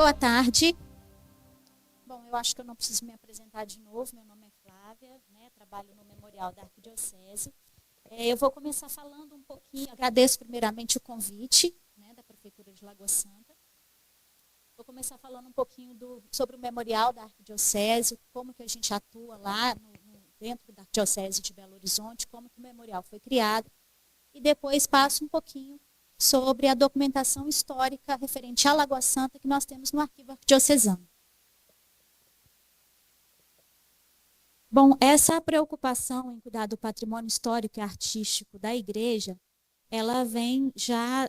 Boa tarde. Bom, eu acho que eu não preciso me apresentar de novo. Meu nome é Flávia, né? Trabalho no Memorial da Arquidiocese. Eu vou começar falando um pouquinho, agradeço primeiramente o convite, né, da Prefeitura de Lagoa Santa. Vou começar falando um pouquinho sobre o Memorial da Arquidiocese, como que a gente atua lá dentro da Arquidiocese de Belo Horizonte, como que o memorial foi criado. E depois passo um pouquinho sobre a documentação histórica referente à Lagoa Santa que nós temos no Arquivo Arquidiocesano. Bom, essa preocupação em cuidar do patrimônio histórico e artístico da igreja, ela vem já,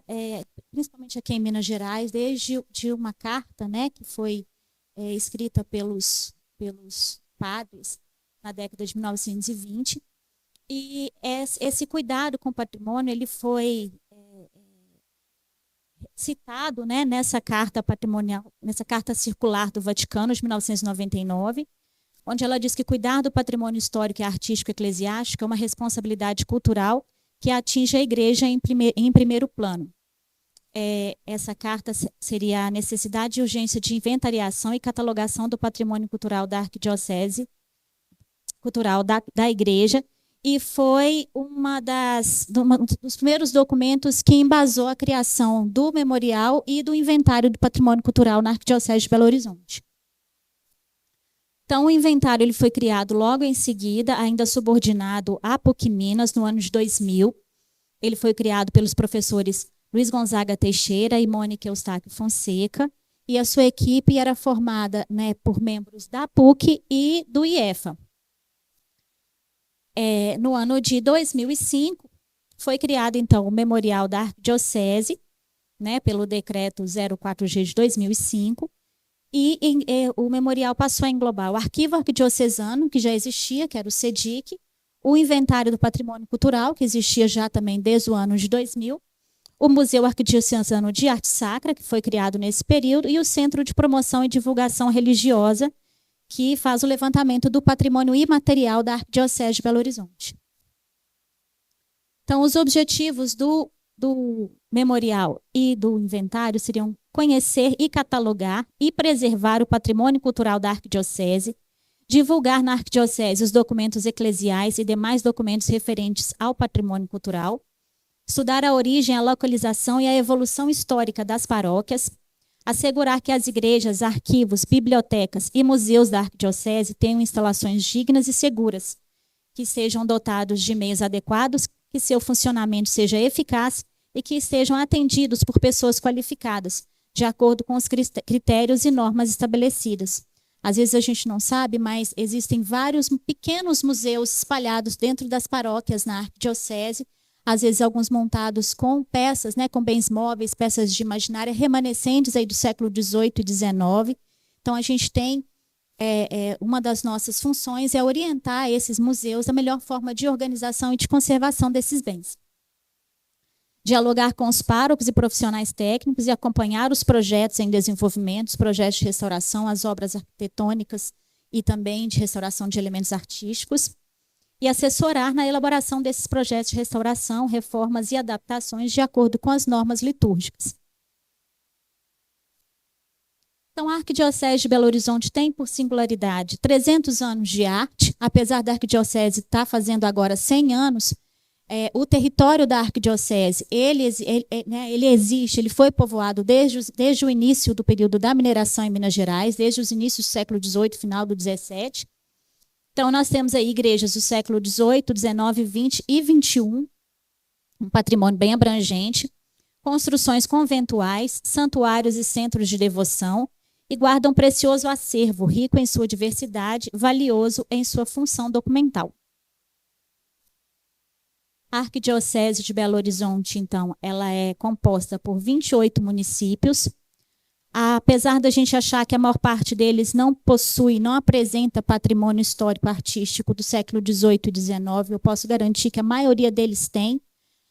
principalmente aqui em Minas Gerais, desde de uma carta, né, que foi escrita pelos padres na década de 1920. E esse cuidado com o patrimônio, ele foi citado, né, nessa carta patrimonial, nessa carta circular do Vaticano de 1999, onde ela diz que cuidar do patrimônio histórico e artístico eclesiástico é uma responsabilidade cultural que atinge a igreja em primeiro plano. Essa carta seria a necessidade e urgência de inventariação e catalogação do patrimônio cultural da arquidiocese, cultural da igreja, e foi um dos primeiros documentos que embasou a criação do memorial e do inventário do patrimônio cultural na Arquidiocese de Belo Horizonte. Então, o inventário ele foi criado logo em seguida, ainda subordinado à PUC Minas, no ano de 2000. Ele foi criado pelos professores Luiz Gonzaga Teixeira e Mônica Eustáquio Fonseca, e a sua equipe era formada, né, por membros da PUC e do IEFA. No ano de 2005, foi criado, então, o Memorial da Arquidiocese, né, pelo decreto 04G de 2005, e o memorial passou a englobar o Arquivo Arquidiocesano, que já existia, que era o CEDIC, o Inventário do Patrimônio Cultural, que existia já também desde o ano de 2000, o Museu Arquidiocesano de Arte Sacra, que foi criado nesse período, e o Centro de Promoção e Divulgação Religiosa, que faz o levantamento do patrimônio imaterial da Arquidiocese de Belo Horizonte. Então, os objetivos do memorial e do inventário seriam conhecer e catalogar e preservar o patrimônio cultural da arquidiocese, divulgar na arquidiocese os documentos eclesiais e demais documentos referentes ao patrimônio cultural, estudar a origem, a localização e a evolução histórica das paróquias, assegurar que as igrejas, arquivos, bibliotecas e museus da arquidiocese tenham instalações dignas e seguras, que sejam dotados de meios adequados, que seu funcionamento seja eficaz e que estejam atendidos por pessoas qualificadas, de acordo com os critérios e normas estabelecidas. Às vezes a gente não sabe, mas existem vários pequenos museus espalhados dentro das paróquias na arquidiocese, às vezes alguns montados com peças, né, com bens móveis, peças de imaginária remanescentes aí do século XVIII e XIX. Então a gente tem, uma das nossas funções é orientar esses museus da melhor forma de organização e de conservação desses bens. Dialogar com os párocos e profissionais técnicos e acompanhar os projetos em desenvolvimento, os projetos de restauração, as obras arquitetônicas e também de restauração de elementos artísticos, e assessorar na elaboração desses projetos de restauração, reformas e adaptações de acordo com as normas litúrgicas. Então, a Arquidiocese de Belo Horizonte tem, por singularidade, 300 anos de arte, apesar da Arquidiocese estar fazendo agora 100 anos, o território da arquidiocese, ele existe, ele foi povoado desde o início do período da mineração em Minas Gerais, desde os inícios do século XVIII, final do XVII. Então, nós temos aí igrejas do século XVIII, XIX, XX e XXI, um patrimônio bem abrangente, construções conventuais, santuários e centros de devoção, e guardam um precioso acervo, rico em sua diversidade, valioso em sua função documental. A Arquidiocese de Belo Horizonte, então, ela é composta por 28 municípios. Apesar da gente achar que a maior parte deles não apresenta patrimônio histórico artístico do século XVIII e XIX, eu posso garantir que a maioria deles tem.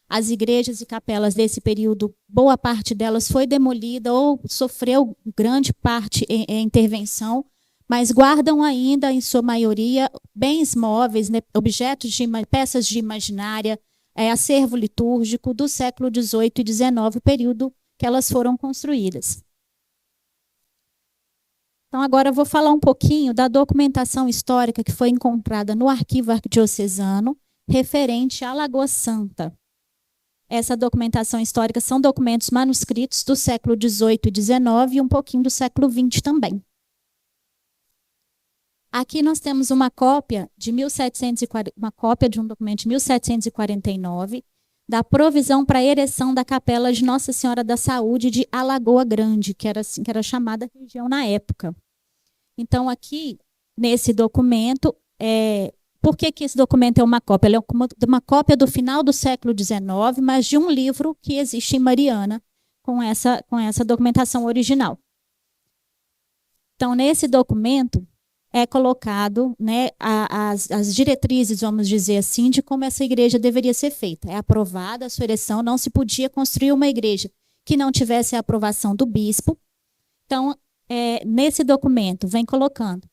As igrejas e capelas desse período, boa parte delas foi demolida ou sofreu grande parte em intervenção, mas guardam ainda, em sua maioria, bens móveis, né, objetos peças de imaginária, acervo litúrgico do século XVIII e XIX, período que elas foram construídas. Então, agora eu vou falar um pouquinho da documentação histórica que foi encontrada no Arquivo Arquidiocesano, referente à Lagoa Santa. Essa documentação histórica são documentos manuscritos do século XVIII e XIX e um pouquinho do século XX também. Aqui nós temos uma cópia de um documento de 1749, da provisão para a ereção da capela de Nossa Senhora da Saúde de Alagoa Grande, que era assim que era chamada a região na época. Então, aqui, nesse documento, por que esse documento é uma cópia? Ele é uma cópia do final do século XIX, mas de um livro que existe em Mariana, com essa documentação original. Então, nesse documento, é colocado, né, as diretrizes, vamos dizer assim, de como essa igreja deveria ser feita. É aprovada a sua ereção, não se podia construir uma igreja que não tivesse a aprovação do bispo. Então, nesse documento, vem colocando,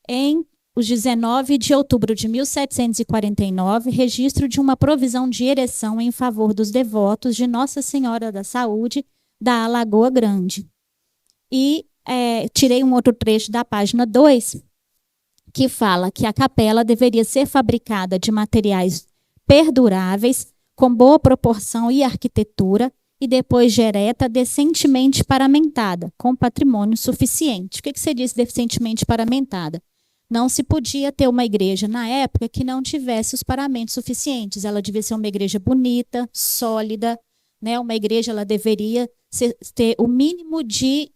em os 19 de outubro de 1749, registro de uma provisão de ereção em favor dos devotos de Nossa Senhora da Saúde da Alagoa Grande. E tirei um outro trecho da página 2, que fala que a capela deveria ser fabricada de materiais perduráveis, com boa proporção e arquitetura, e depois de ereta, decentemente paramentada, com patrimônio suficiente. O que você diz decentemente paramentada? Não se podia ter uma igreja na época que não tivesse os paramentos suficientes. Ela devia ser uma igreja bonita, sólida, né? Uma igreja ela deveria ter o mínimo de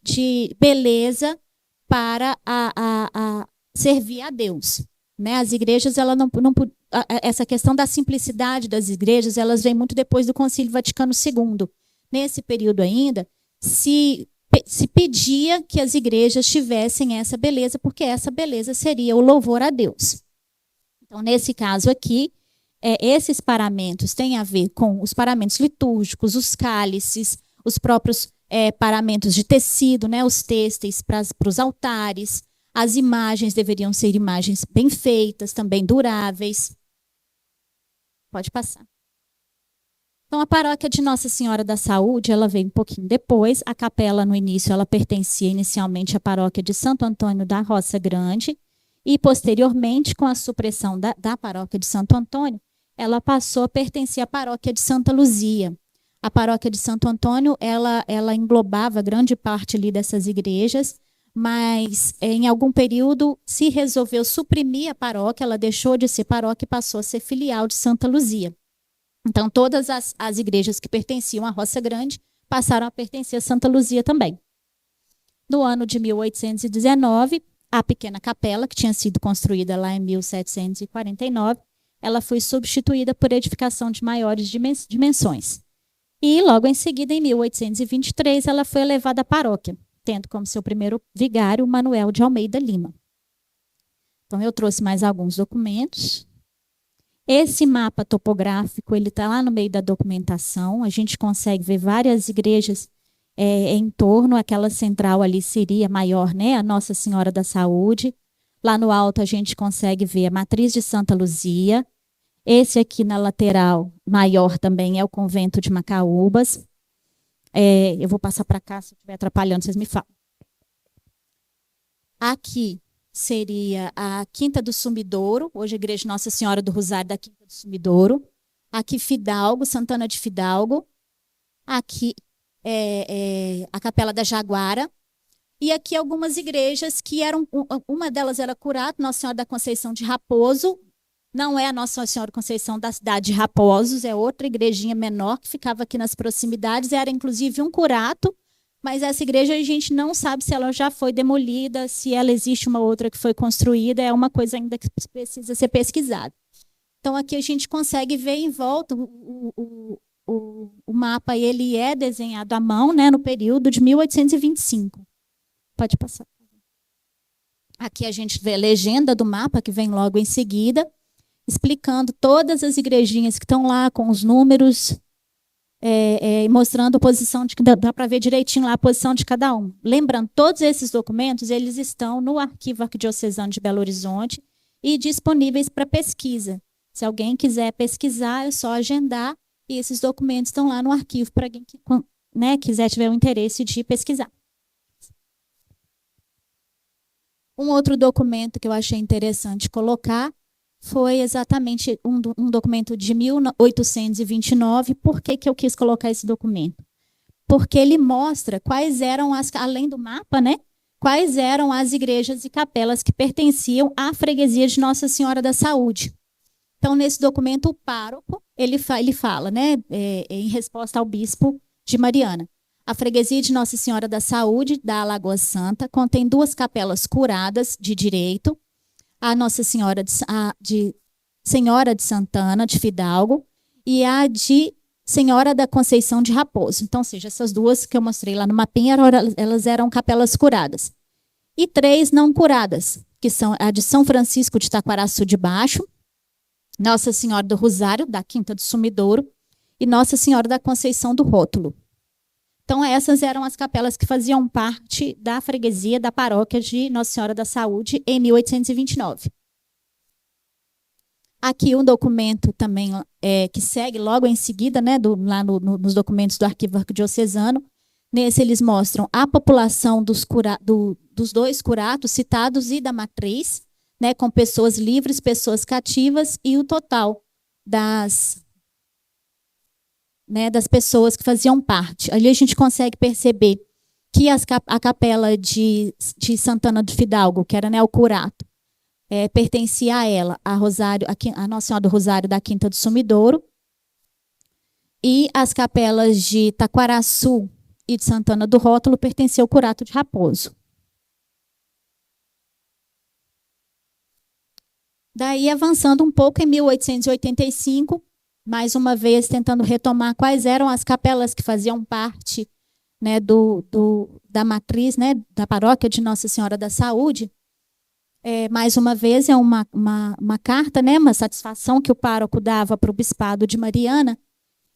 beleza para servir a Deus, né? As igrejas, essa questão da simplicidade das igrejas, elas vêm muito depois do Concílio Vaticano II. Nesse período ainda, se pedia que as igrejas tivessem essa beleza, porque essa beleza seria o louvor a Deus. Então, nesse caso aqui, esses paramentos têm a ver com os paramentos litúrgicos, os cálices, os próprios paramentos de tecido, né? Os têxteis para os altares. As imagens deveriam ser imagens bem feitas, também duráveis. Pode passar. Então, a paróquia de Nossa Senhora da Saúde, ela veio um pouquinho depois. A capela, no início, ela pertencia inicialmente à paróquia de Santo Antônio da Roça Grande. E, posteriormente, com a supressão da paróquia de Santo Antônio, ela passou a pertencer à paróquia de Santa Luzia. A paróquia de Santo Antônio, ela englobava grande parte ali dessas igrejas, mas em algum período se resolveu suprimir a paróquia, ela deixou de ser paróquia e passou a ser filial de Santa Luzia. Então, todas as igrejas que pertenciam à Roça Grande passaram a pertencer a Santa Luzia também. No ano de 1819, a pequena capela, que tinha sido construída lá em 1749, ela foi substituída por edificação de maiores dimensões. E, logo em seguida, em 1823, ela foi elevada à paróquia, tendo como seu primeiro vigário Manuel de Almeida Lima. Então, eu trouxe mais alguns documentos. Esse mapa topográfico, ele está lá no meio da documentação. A gente consegue ver várias igrejas em torno. Aquela central ali seria maior, né? A Nossa Senhora da Saúde. Lá no alto a gente consegue ver a Matriz de Santa Luzia. Esse aqui na lateral maior também é o Convento de Macaúbas. Eu vou passar para cá, se eu estiver atrapalhando, vocês me falam. Aqui seria a Quinta do Sumidouro, hoje a Igreja Nossa Senhora do Rosário da Quinta do Sumidouro. Aqui Fidalgo, Santana de Fidalgo. Aqui a Capela da Jaguara. E aqui algumas igrejas que eram, uma delas era Curato, Nossa Senhora da Conceição de Raposo. Não é a Nossa Senhora Conceição da cidade de Raposos, é outra igrejinha menor que ficava aqui nas proximidades, era inclusive um curato, mas essa igreja a gente não sabe se ela já foi demolida, se ela existe uma outra que foi construída, é uma coisa ainda que precisa ser pesquisada. Então aqui a gente consegue ver em volta, o mapa ele é desenhado à mão, né, no período de 1825. Pode passar. Aqui a gente vê a legenda do mapa, que vem logo em seguida, explicando todas as igrejinhas que estão lá com os números, mostrando a posição, dá para ver direitinho lá a posição de cada um. Lembrando, todos esses documentos, eles estão no Arquivo Arquidiocesano de Belo Horizonte e disponíveis para pesquisa. Se alguém quiser pesquisar, é só agendar e esses documentos estão lá no arquivo para quem quiser tiver o interesse de pesquisar. Um outro documento que eu achei interessante colocar foi exatamente um documento de 1829. Por que eu quis colocar esse documento? Porque ele mostra quais eram além do mapa, né? Quais eram as igrejas e capelas que pertenciam à freguesia de Nossa Senhora da Saúde. Então, nesse documento, o pároco, ele fala, né, em resposta ao bispo de Mariana. A freguesia de Nossa Senhora da Saúde, da Lagoa Santa, contém 2 capelas curadas de direito, a Nossa Senhora Senhora de Santana, de Fidalgo, e a de Senhora da Conceição de Raposo. Então, ou seja, essas 2 que eu mostrei lá no mapinha, elas eram capelas curadas. E 3 não curadas, que são a de São Francisco de Taquaraçu de Baixo, Nossa Senhora do Rosário, da Quinta do Sumidouro, e Nossa Senhora da Conceição do Rótulo. Então, essas eram as capelas que faziam parte da freguesia da paróquia de Nossa Senhora da Saúde em 1829. Aqui um documento também que segue logo em seguida, né, lá nos documentos do Arquivo Arquidiocesano. Nesse eles mostram a população dos 2 curatos citados e da matriz, né, com pessoas livres, pessoas cativas e o total das pessoas que faziam parte. Ali a gente consegue perceber que a capela de Santana do Fidalgo, que era, né, o curato, pertencia a ela, a Nossa Senhora do Rosário da Quinta do Sumidouro, e as capelas de Taquaraçu e de Santana do Rótulo pertenciam ao curato de Raposo. Daí, avançando um pouco, em 1885, mais uma vez tentando retomar quais eram as capelas que faziam parte, né, da matriz, né, da paróquia de Nossa Senhora da Saúde. Mais uma vez, é uma carta, né, uma satisfação que o pároco dava para o bispado de Mariana,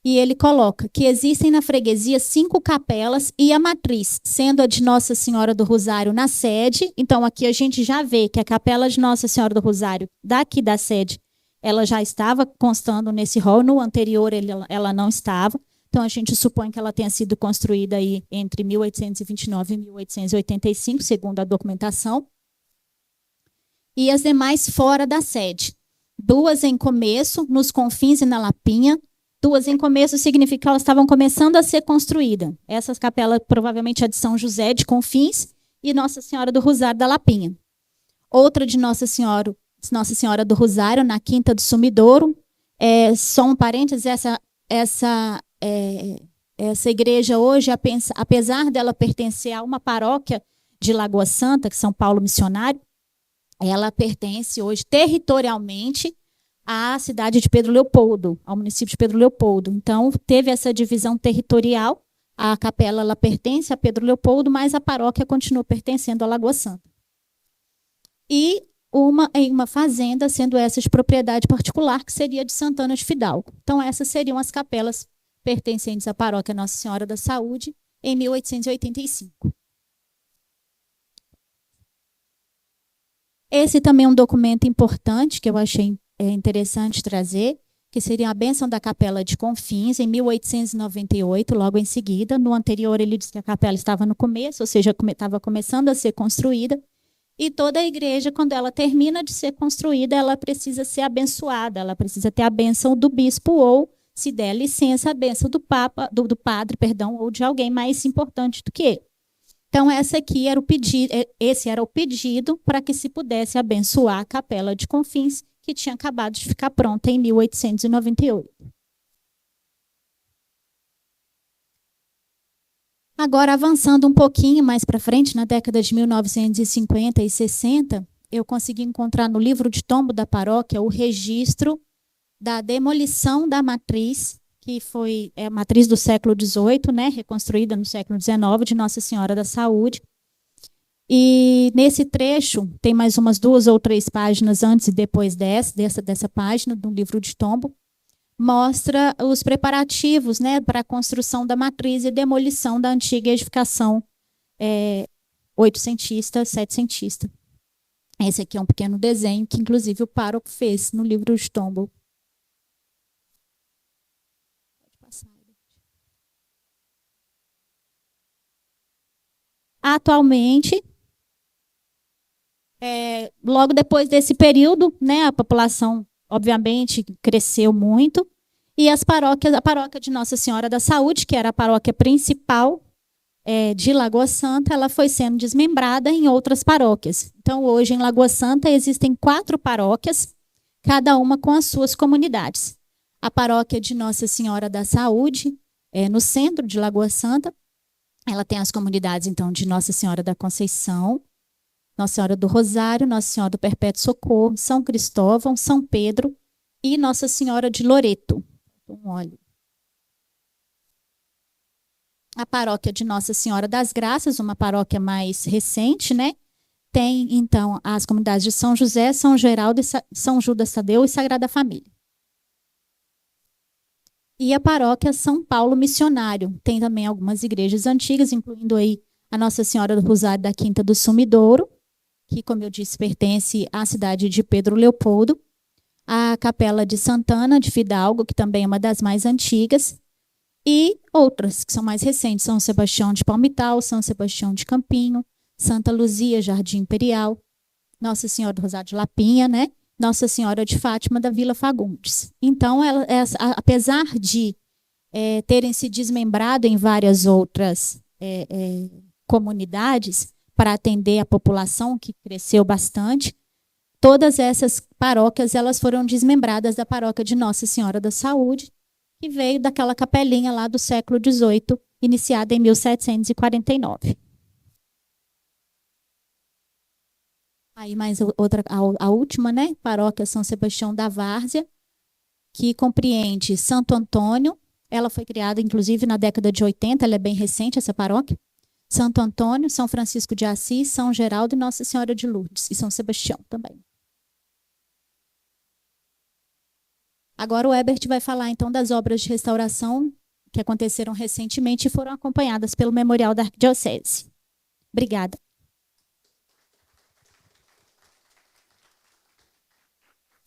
e ele coloca que existem na freguesia 5 capelas e a matriz, sendo a de Nossa Senhora do Rosário na sede. Então, aqui a gente já vê que a capela de Nossa Senhora do Rosário, daqui da sede, ela já estava constando nesse rol. No anterior, ela não estava. Então, a gente supõe que ela tenha sido construída aí entre 1829 e 1885, segundo a documentação. E as demais fora da sede. 2 em Começo, nos Confins e na Lapinha. 2 em Começo significa que elas estavam começando a ser construídas. Essas capelas, provavelmente a de São José de Confins e Nossa Senhora do Rosário da Lapinha. Outra de Nossa Senhora do Rosário, na Quinta do Sumidouro. Só um parênteses, essa igreja hoje, apesar dela pertencer a uma paróquia de Lagoa Santa, que é São Paulo Missionário, ela pertence hoje territorialmente à cidade de Pedro Leopoldo, ao município de Pedro Leopoldo. Então, teve essa divisão territorial. A capela ela pertence a Pedro Leopoldo, mas a paróquia continua pertencendo à Lagoa Santa. E em uma fazenda, sendo essa de propriedade particular, que seria de Santana de Fidalgo. Então, essas seriam as capelas pertencentes à paróquia Nossa Senhora da Saúde, em 1885. Esse também é um documento importante que eu achei interessante trazer, que seria a bênção da Capela de Confins, em 1898, logo em seguida. No anterior, ele disse que a capela estava no começo, ou seja, estava começando a ser construída. E toda a igreja, quando ela termina de ser construída, ela precisa ser abençoada, ela precisa ter a bênção do bispo ou, se der licença, a bênção do papa, do padre, perdão, ou de alguém mais importante do que ele. Então, esse era o pedido para que se pudesse abençoar a Capela de Confins, que tinha acabado de ficar pronta em 1898. Agora, avançando um pouquinho mais para frente, na década de 1950 e 60, eu consegui encontrar no livro de tombo da paróquia o registro da demolição da matriz, que foi a matriz do século XVIII, né, reconstruída no século XIX, de Nossa Senhora da Saúde. E nesse trecho, tem mais umas 2 ou 3 páginas antes e depois dessa página, do livro de tombo, mostra os preparativos, né, para a construção da matriz e demolição da antiga edificação oitocentista, setecentista. Esse aqui é um pequeno desenho que, inclusive, o pároco fez no livro de tombo. Atualmente, Logo depois desse período, né, a população, obviamente, cresceu muito, e as paróquias, a paróquia de Nossa Senhora da Saúde, que era a paróquia principal de Lagoa Santa, ela foi sendo desmembrada em outras paróquias. Então, hoje, em Lagoa Santa, existem 4 paróquias, cada uma com as suas comunidades. A paróquia de Nossa Senhora da Saúde, no centro de Lagoa Santa, ela tem as comunidades, então, de Nossa Senhora da Conceição, Nossa Senhora do Rosário, Nossa Senhora do Perpétuo Socorro, São Cristóvão, São Pedro e Nossa Senhora de Loreto. Então, olha. A paróquia de Nossa Senhora das Graças, uma paróquia mais recente, né? Tem, então, as comunidades de São José, São Geraldo, São Judas Tadeu e Sagrada Família. E a paróquia São Paulo Missionário. Tem também algumas igrejas antigas, incluindo aí a Nossa Senhora do Rosário da Quinta do Sumidouro, que, como eu disse, pertence à cidade de Pedro Leopoldo. A Capela de Santana, de Fidalgo, que também é uma das mais antigas. E outras, que são mais recentes, São Sebastião de Palmital, São Sebastião de Campinho, Santa Luzia, Jardim Imperial, Nossa Senhora do Rosário de Lapinha, né? Nossa Senhora de Fátima da Vila Fagundes. Então, apesar de terem se desmembrado em várias outras comunidades para atender a população, que cresceu bastante, todas essas paróquias elas foram desmembradas da paróquia de Nossa Senhora da Saúde, que veio daquela capelinha lá do século XVIII, iniciada em 1749. Aí mais a última, né? Paróquia São Sebastião da Várzea, que compreende Santo Antônio. Ela foi criada, inclusive, na década de 80, ela é bem recente, essa paróquia. Santo Antônio, São Francisco de Assis, São Geraldo e Nossa Senhora de Lourdes, e São Sebastião também. Agora o Herbert vai falar, então, das obras de restauração que aconteceram recentemente e foram acompanhadas pelo Memorial da Arquidiocese. Obrigada.